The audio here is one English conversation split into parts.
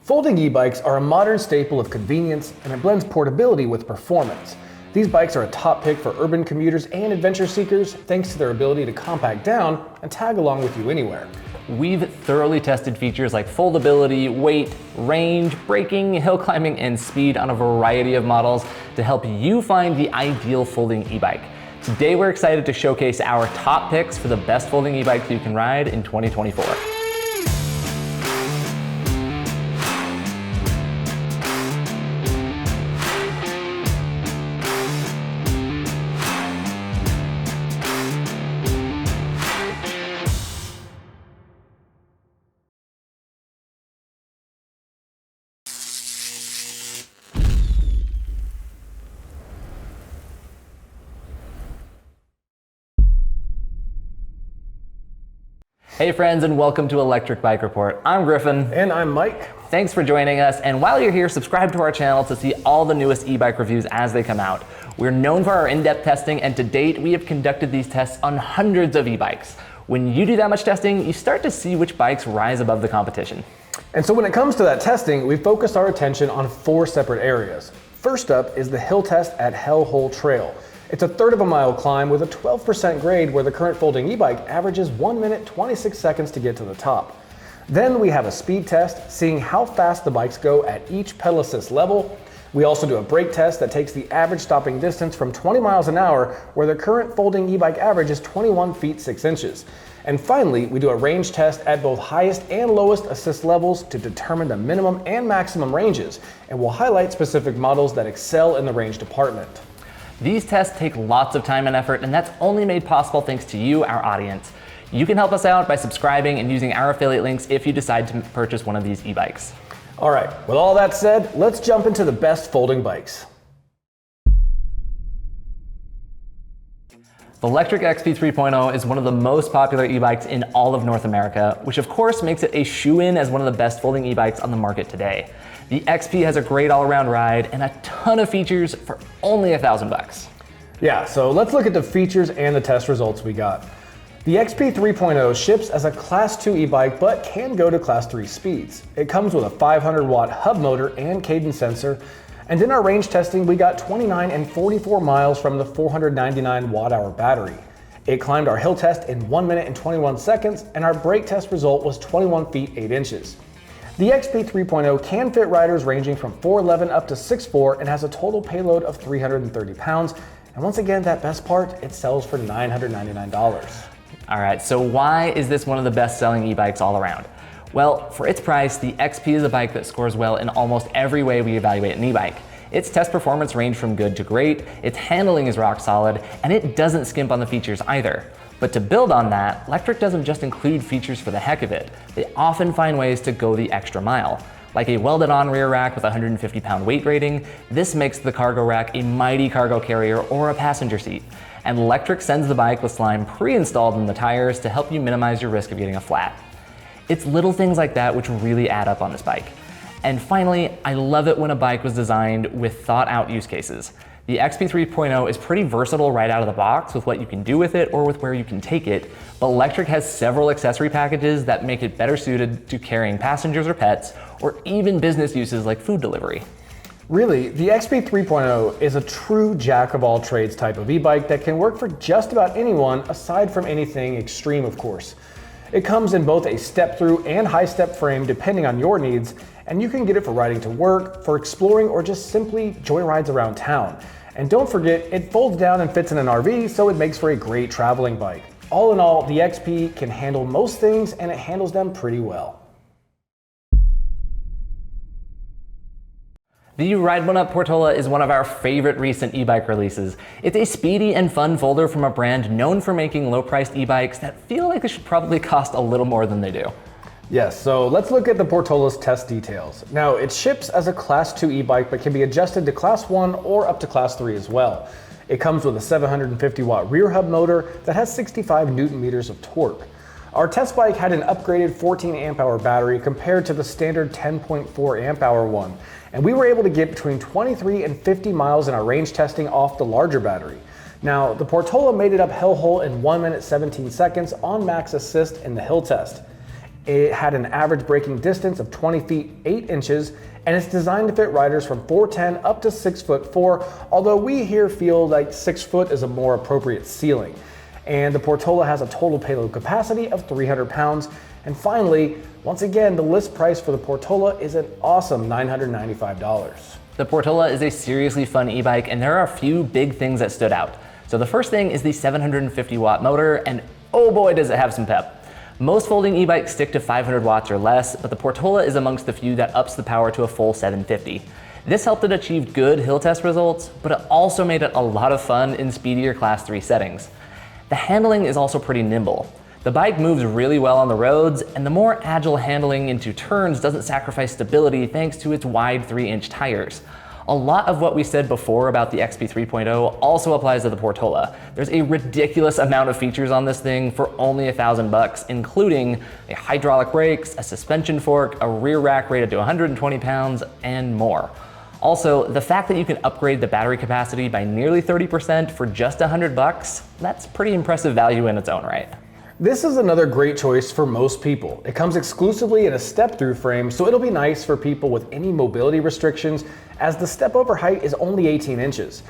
Folding e-bikes are a modern staple of convenience, and it blends portability with performance. These bikes are a top pick for urban commuters and adventure seekers thanks to their ability to compact down and tag along with you anywhere. We've thoroughly tested features like foldability, weight, range, braking, hill climbing, and speed on a variety of models to help you find the ideal folding e-bike. Today we're excited to showcase our top picks for the best folding e-bikes you can ride in 2024. Hey friends, and welcome to Electric Bike Report. I'm Griffin. And I'm Mike. Thanks for joining us, and while you're here, subscribe to our channel to see all the newest e-bike reviews as they come out. We're known for our in-depth testing, and to date, we have conducted these tests on hundreds of e-bikes. When you do that much testing, you start to see which bikes rise above the competition. And so when it comes to that testing, we focused our attention on 4 separate areas. First up is the hill test at Hellhole Trail. It's a 1/3 of a mile climb with a 12% grade where the current folding e-bike averages 1 minute 26 seconds to get to the top. Then we have a speed test, seeing how fast the bikes go at each pedal assist level. We also do a brake test that takes the average stopping distance from 20 miles an hour, where the current folding e-bike average is 21 feet 6 inches. And finally, we do a range test at both highest and lowest assist levels to determine the minimum and maximum ranges, and we'll highlight specific models that excel in the range department. These tests take lots of time and effort, and that's only made possible thanks to you, our audience. You can help us out by subscribing and using our affiliate links if you decide to purchase one of these e-bikes. All right, with all that said, let's jump into the best folding bikes. The Lectric XP 3.0 is one of the most popular e-bikes in all of North America, which of course makes it a shoo-in as one of the best folding e-bikes on the market today. The XP has a great all-around ride and a ton of features for only $1,000. Yeah, so let's look at the features and the test results we got. The XP 3.0 ships as a Class 2 e-bike but can go to Class 3 speeds. It comes with a 500-watt hub motor and cadence sensor, and in our range testing we got 29 and 44 miles from the 499 watt-hour battery. It climbed our hill test in 1 minute and 21 seconds, and our brake test result was 21 feet 8 inches. The XP 3.0 can fit riders ranging from 4'11 up to 6'4 and has a total payload of 330 pounds. And once again, that best part, it sells for $999. All right, so why is this one of the best-selling e-bikes all around? Well, for its price, the XP is a bike that scores well in almost every way we evaluate an e-bike. Its test performance range from good to great, its handling is rock solid, and it doesn't skimp on the features either. But to build on that, Lectric doesn't just include features for the heck of it. They often find ways to go the extra mile. Like a welded-on rear rack with a 150-pound weight rating, this makes the cargo rack a mighty cargo carrier or a passenger seat. And Lectric sends the bike with slime pre-installed in the tires to help you minimize your risk of getting a flat. It's little things like that which really add up on this bike. And finally, I love it when a bike was designed with thought-out use cases. The XP 3.0 is pretty versatile right out of the box with what you can do with it or with where you can take it, but Lectric has several accessory packages that make it better suited to carrying passengers or pets, or even business uses like food delivery. Really, the XP 3.0 is a true jack-of-all-trades type of e-bike that can work for just about anyone, aside from anything extreme, of course. It comes in both a step-through and high-step frame depending on your needs, and you can get it for riding to work, for exploring, or just simply joyrides around town. And don't forget, it folds down and fits in an RV, so it makes for a great traveling bike. All in all, the XP can handle most things, and it handles them pretty well. The Ride1Up Portola is one of our favorite recent e-bike releases. It's a speedy and fun folder from a brand known for making low-priced e-bikes that feel like they should probably cost a little more than they do. Yes, so let's look at the Portola's test details. Now, it ships as a Class 2 e-bike but can be adjusted to Class 1 or up to Class 3 as well. It comes with a 750-watt rear hub motor that has 65 Newton meters of torque. Our test bike had an upgraded 14 amp hour battery compared to the standard 10.4 amp hour one, and we were able to get between 23 and 50 miles in our range testing off the larger battery. Now, the Portola made it up Hellhole in 1 minute 17 seconds on max assist in the hill test. It had an average braking distance of 20 feet 8 inches, and it's designed to fit riders from 4'10" up to 6'4", although we here feel like 6 foot is a more appropriate ceiling. And the Portola has a total payload capacity of 300 pounds. And finally, once again, the list price for the Portola is an awesome $995. The Portola is a seriously fun e-bike, and there are a few big things that stood out. So the first thing is the 750 watt motor, and oh boy does it have some pep. Most folding e-bikes stick to 500 watts or less, but the Portola is amongst the few that ups the power to a full 750. This helped it achieve good hill test results, but it also made it a lot of fun in speedier Class 3 settings. The handling is also pretty nimble. The bike moves really well on the roads, and the more agile handling into turns doesn't sacrifice stability thanks to its wide 3-inch tires. A lot of what we said before about the XP 3.0 also applies to the Portola. There's a ridiculous amount of features on this thing for only $1,000, including a hydraulic brakes, a suspension fork, a rear rack rated to 120 pounds, and more. Also, the fact that you can upgrade the battery capacity by nearly 30% for just $100, that's pretty impressive value in its own right. This is another great choice for most people. It comes exclusively in a step-through frame, so it'll be nice for people with any mobility restrictions, as the step-over height is only 18 inches.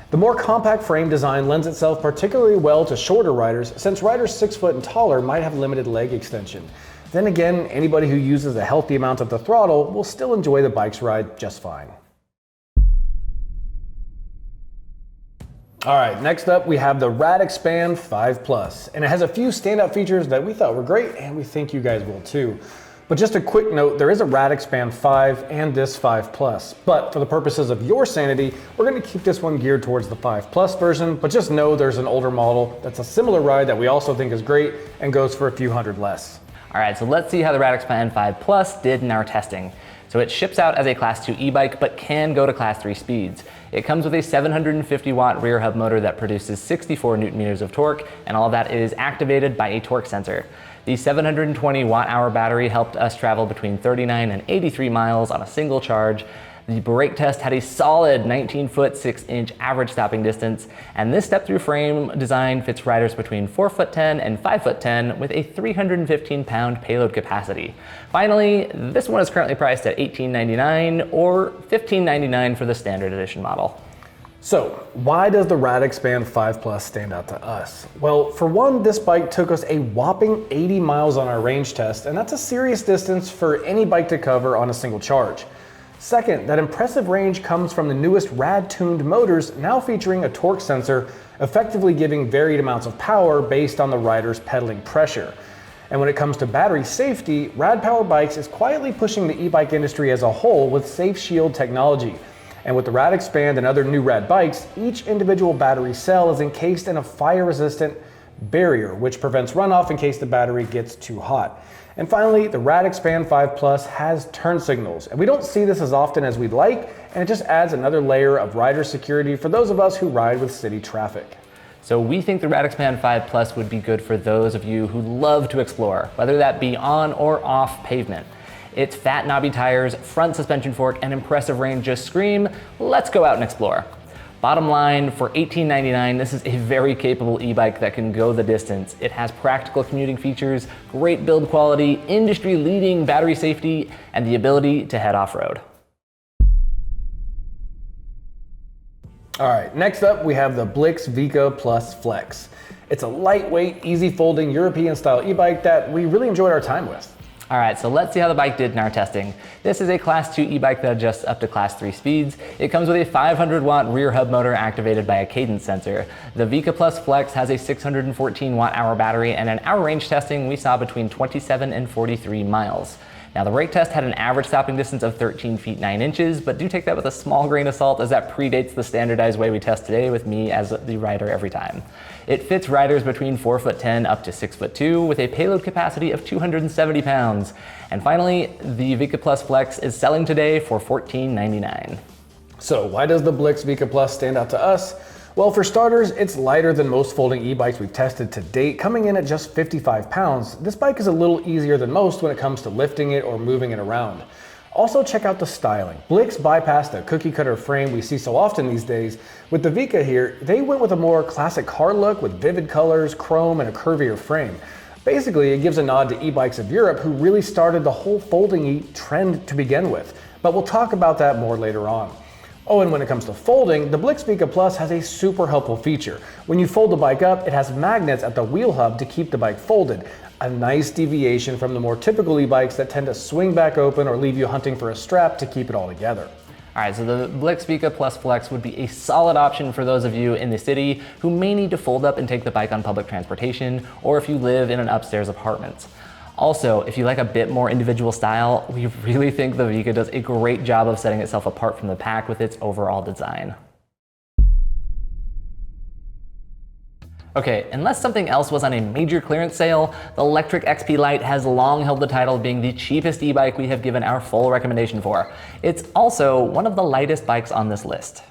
The more compact frame design lends itself particularly well to shorter riders, since riders 6 foot and taller might have limited leg extension. Then again, anybody who uses a healthy amount of the throttle will still enjoy the bike's ride just fine. All right, next up we have the RadExpand 5 Plus, and it has a few standout features that we thought were great, and we think you guys will too. But just a quick note, there is a RadExpand 5 and this 5 Plus, but for the purposes of your sanity, we're gonna keep this one geared towards the 5 Plus version, but just know there's an older model that's a similar ride that we also think is great and goes for a few hundred less. All right, so let's see how the RadExpand 5 Plus did in our testing. So it ships out as a Class 2 e-bike, but can go to Class 3 speeds. It comes with a 750 watt rear hub motor that produces 64 Newton meters of torque, and all of that is activated by a torque sensor. The 720 watt hour battery helped us travel between 39 and 83 miles on a single charge. The brake test had a solid 19 foot 6 inch average stopping distance, and this step-through frame design fits riders between 4'10" and 5'10" with a 315 pound payload capacity. Finally, this one is currently priced at $1899 or $1599 for the standard edition model. So, why does the RadExpand 5 Plus stand out to us? Well, for one, this bike took us a whopping 80 miles on our range test, and that's a serious distance for any bike to cover on a single charge. Second, that impressive range comes from the newest rad-tuned motors, now featuring a torque sensor, effectively giving varied amounts of power based on the rider's pedaling pressure. And when it comes to battery safety, Rad Power Bikes is quietly pushing the e-bike industry as a whole with Safe Shield technology. And with the RadExpand and other new Rad bikes, each individual battery cell is encased in a fire-resistant barrier, which prevents runoff in case the battery gets too hot. And finally, the RadExpand 5 Plus has turn signals, and we don't see this as often as we'd like, and it just adds another layer of rider security for those of us who ride with city traffic. So we think the RadExpand 5 Plus would be good for those of you who love to explore, whether that be on or off pavement. Its fat knobby tires, front suspension fork, and impressive range just scream, let's go out and explore. Bottom line, for $1899, this is a very capable e-bike that can go the distance. It has practical commuting features, great build quality, industry-leading battery safety, and the ability to head off-road. All right, next up we have the Blix Vika Plus Flex. It's a lightweight, easy-folding European-style e-bike that we really enjoyed our time with. All right, so let's see how the bike did in our testing. This is a Class 2 e-bike that adjusts up to Class 3 speeds. It comes with a 500 watt rear hub motor activated by a cadence sensor. The Vika Plus Flex has a 614 watt hour battery, and in our range testing, we saw between 27 and 43 miles. Now the brake test had an average stopping distance of 13 feet 9 inches, but do take that with a small grain of salt as that predates the standardized way we test today with me as the rider every time. It fits riders between 4'10" up to 6'2" with a payload capacity of 270 pounds. And finally, the Vika Plus Flex is selling today for $1499. So why does the Blix Vika Plus stand out to us? Well, for starters, it's lighter than most folding e-bikes we've tested to date, coming in at just 55 pounds. This bike is a little easier than most when it comes to lifting it or moving it around. Also, check out the styling. Blix bypassed the cookie cutter frame we see so often these days. With the Vika here, they went with a more classic car look with vivid colors, chrome, and a curvier frame. Basically, it gives a nod to e-bikes of Europe who really started the whole folding trend to begin with, but we'll talk about that more later on. Oh, and when it comes to folding, the Blix Vika Plus has a super helpful feature. When you fold the bike up, it has magnets at the wheel hub to keep the bike folded, a nice deviation from the more typical e-bikes that tend to swing back open or leave you hunting for a strap to keep it all together. All right, so the Blix Vika Plus Flex would be a solid option for those of you in the city who may need to fold up and take the bike on public transportation, or if you live in an upstairs apartment. Also, if you like a bit more individual style, we really think the Vika does a great job of setting itself apart from the pack with its overall design. Okay, unless something else was on a major clearance sale, the Lectric XP Lite has long held the title of being the cheapest e-bike we have given our full recommendation for. It's also one of the lightest bikes on this list.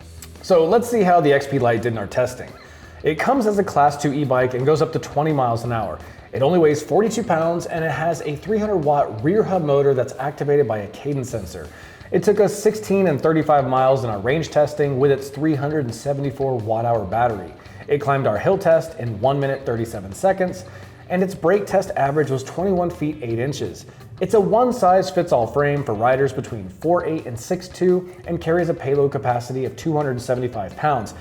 So let's see how the XP Lite did in our testing. It comes as a Class 2 e-bike and goes up to 20 miles an hour. It only weighs 42 pounds and it has a 300-watt rear hub motor that's activated by a cadence sensor. It took us 16 and 35 miles in our range testing with its 374 watt-hour battery. It climbed our hill test in 1 minute 37 seconds, and its brake test average was 21 feet 8 inches. It's a one-size-fits-all frame for riders between 4'8" and 6'2", and carries a payload capacity of 275 pounds.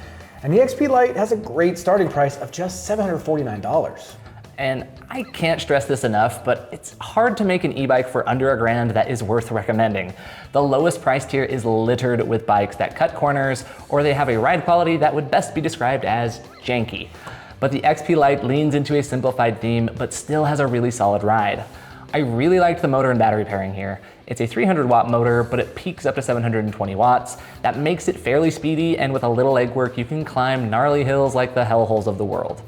And the XP Lite has a great starting price of just $749. And I can't stress this enough, but it's hard to make an e-bike for under $1,000 that is worth recommending. The lowest price tier is littered with bikes that cut corners, or they have a ride quality that would best be described as janky. But the XP Lite leans into a simplified theme, but still has a really solid ride. I really liked the motor and battery pairing here. It's a 300-watt motor, but it peaks up to 720 watts. That makes it fairly speedy, and with a little legwork, you can climb gnarly hills like the hellholes of the world.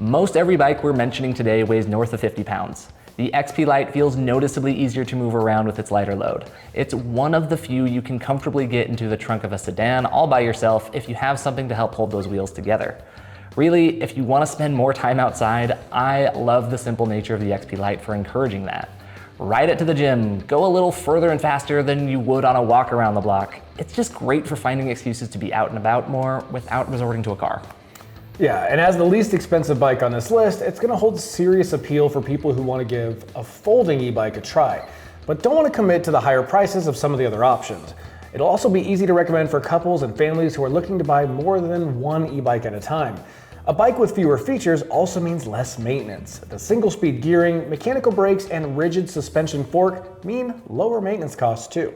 Most every bike we're mentioning today weighs north of 50 pounds. The XP Lite feels noticeably easier to move around with its lighter load. It's one of the few you can comfortably get into the trunk of a sedan all by yourself if you have something to help hold those wheels together. Really, if you want to spend more time outside, I love the simple nature of the XP Lite for encouraging that. Ride it to the gym, go a little further and faster than you would on a walk around the block. It's just great for finding excuses to be out and about more without resorting to a car. Yeah, and as the least expensive bike on this list, it's going to hold serious appeal for people who want to give a folding e-bike a try, but don't want to commit to the higher prices of some of the other options. It'll also be easy to recommend for couples and families who are looking to buy more than one e-bike at a time. A bike with fewer features also means less maintenance. The single-speed gearing, mechanical brakes, and rigid suspension fork mean lower maintenance costs too.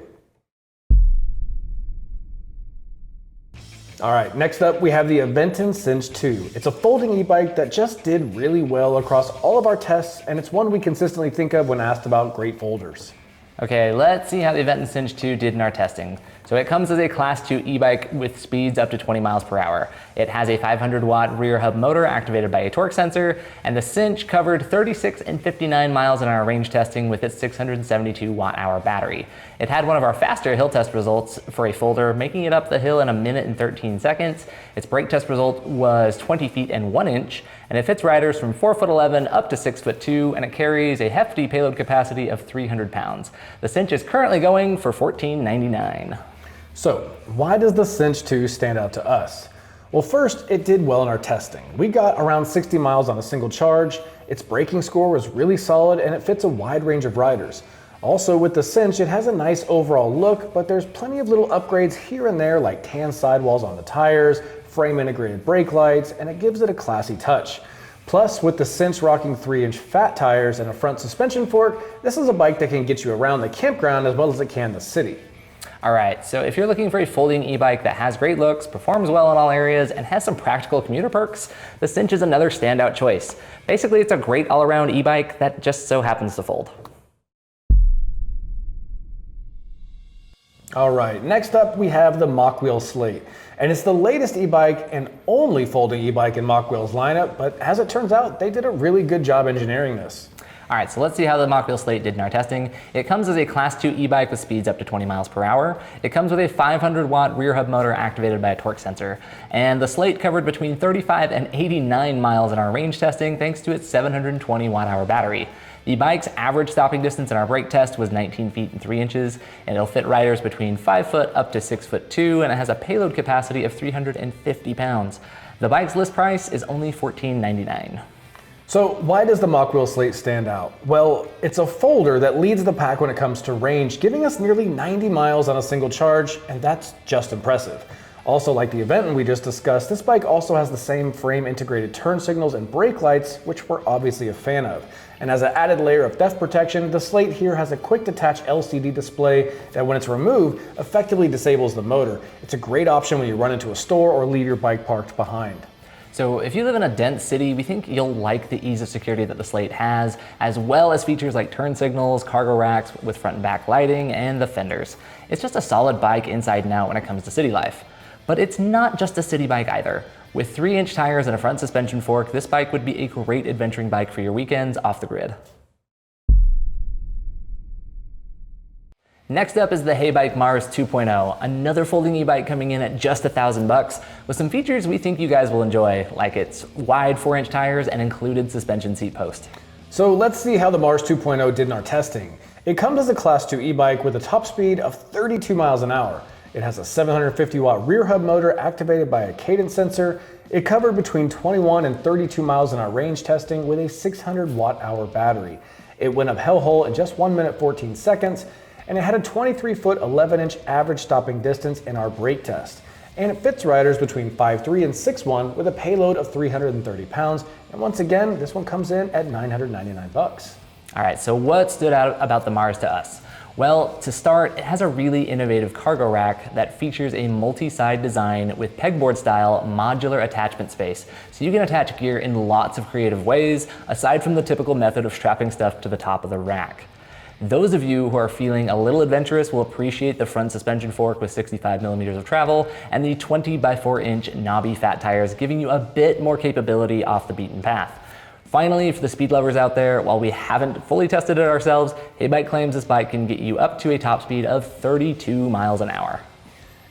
All right, next up we have the Aventon Sinch.2. It's a folding e-bike that just did really well across all of our tests, and it's one we consistently think of when asked about great folders. Okay, let's see how the Aventon Sinch.2 did in our testing. So it comes as a Class 2 e-bike with speeds up to 20 miles per hour. It has a 500-watt rear hub motor activated by a torque sensor, and the Sinch covered 36 and 59 miles in our range testing with its 672 watt-hour battery. It had one of our faster hill test results for a folder, making it up the hill in 1 minute and 13 seconds. Its brake test result was 20 feet and 1 inch, and it fits riders from 4'11" up to 6'2", and it carries a hefty payload capacity of 300 pounds. The Sinch is currently going for $14.99. So, why does the Sinch.2 stand out to us? Well, first, it did well in our testing. We got around 60 miles on a single charge, its braking score was really solid, and it fits a wide range of riders. Also, with the Sinch, it has a nice overall look, but there's plenty of little upgrades here and there like tan sidewalls on the tires, frame integrated brake lights, and it gives it a classy touch. Plus, with the Sinch rocking 3-inch fat tires and a front suspension fork, this is a bike that can get you around the campground as well as it can the city. All right, so if you're looking for a folding e-bike that has great looks, performs well in all areas, and has some practical commuter perks, the Sinch is another standout choice. Basically, it's a great all-around e-bike that just so happens to fold. All right, next up we have the Mokwheel Slate. And it's the latest e-bike and only folding e-bike in Mokwheel's lineup, but as it turns out, they did a really good job engineering this. All right, so let's see how the Mokwheel Slate did in our testing. It comes as a Class 2 e-bike with speeds up to 20 miles per hour. It comes with a 500-watt rear hub motor activated by a torque sensor. And the Slate covered between 35 and 89 miles in our range testing thanks to its 720 watt-hour battery. The bike's average stopping distance in our brake test was 19 feet and 3 inches, and it'll fit riders between 5 foot up to 6'2", and it has a payload capacity of 350 pounds. The bike's list price is only $14.99. So why does the Mokwheel Slate stand out? Well, it's a folder that leads the pack when it comes to range, giving us nearly 90 miles on a single charge, and that's just impressive. Also, like the Aventon we just discussed, this bike also has the same frame integrated turn signals and brake lights, which we're obviously a fan of. And as an added layer of theft protection, the Slate here has a quick detach LCD display that when it's removed, effectively disables the motor. It's a great option when you run into a store or leave your bike parked behind. So if you live in a dense city, we think you'll like the ease of security that the Slate has, as well as features like turn signals, cargo racks with front and back lighting, and the fenders. It's just a solid bike inside and out when it comes to city life. But it's not just a city bike either. With 3-inch tires and a front suspension fork, this bike would be a great adventuring bike for your weekends off the grid. Next up is the Heybike Mars 2.0, another folding e-bike coming in at just $1,000 with some features we think you guys will enjoy, like its wide 4-inch tires and included suspension seat post. So let's see how the Mars 2.0 did in our testing. It comes as a Class 2 e-bike with a top speed of 32 miles an hour. It has a 750 watt rear hub motor activated by a cadence sensor. It covered between 21 and 32 miles in our range testing with a 600 watt hour battery. It went up hellhole in just 1 minute 14 seconds, and it had a 23 foot 11-inch average stopping distance in our brake test. And it fits riders between 5'3" and 6'1" with a payload of 330 pounds. And once again, this one comes in at $999. All right, so what stood out about the Mars to us? Well, to start, it has a really innovative cargo rack that features a multi-side design with pegboard style modular attachment space. So you can attach gear in lots of creative ways, aside from the typical method of strapping stuff to the top of the rack. Those of you who are feeling a little adventurous will appreciate the front suspension fork with 65 millimeters of travel and the 20x4-inch knobby fat tires, giving you a bit more capability off the beaten path. Finally, for the speed lovers out there, while we haven't fully tested it ourselves, Heybike claims this bike can get you up to a top speed of 32 miles an hour.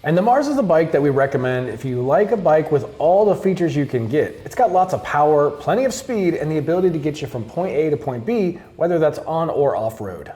And the Mars is a bike that we recommend if you like a bike with all the features you can get. It's got lots of power, plenty of speed, and the ability to get you from point A to point B, whether that's on or off-road.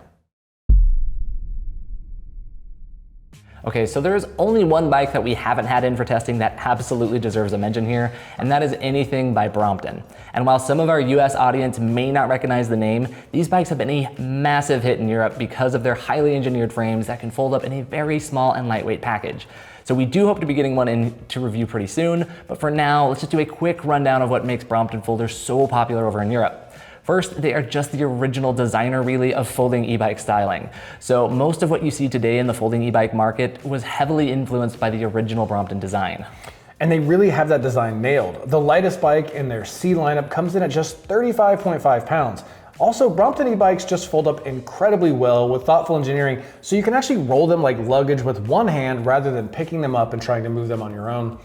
Okay, so there's only one bike that we haven't had in for testing that absolutely deserves a mention here, and that is anything by Brompton. And while some of our US audience may not recognize the name, these bikes have been a massive hit in Europe because of their highly engineered frames that can fold up in a very small and lightweight package. So we do hope to be getting one in to review pretty soon, but for now, let's just do a quick rundown of what makes Brompton folders so popular over in Europe. First, they are just the original designer really of folding e-bike styling. So most of what you see today in the folding e-bike market was heavily influenced by the original Brompton design. And they really have that design nailed. The lightest bike in their C lineup comes in at just 35.5 pounds. Also, Brompton e-bikes just fold up incredibly well with thoughtful engineering, so you can actually roll them like luggage with one hand rather than picking them up and trying to move them on your own.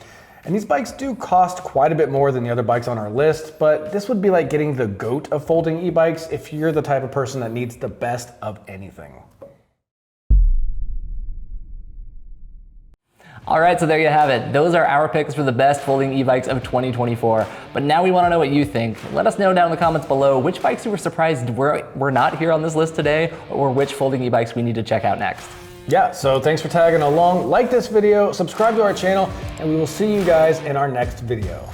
And these bikes do cost quite a bit more than the other bikes on our list, but this would be like getting the GOAT of folding e-bikes if you're the type of person that needs the best of anything. All right, so there you have it. Those are our picks for the best folding e-bikes of 2024. But now we want to know what you think. Let us know down in the comments below which bikes you were surprised were not here on this list today, or which folding e-bikes we need to check out next. Yeah, so thanks for tagging along. Like this video, subscribe to our channel, and we will see you guys in our next video.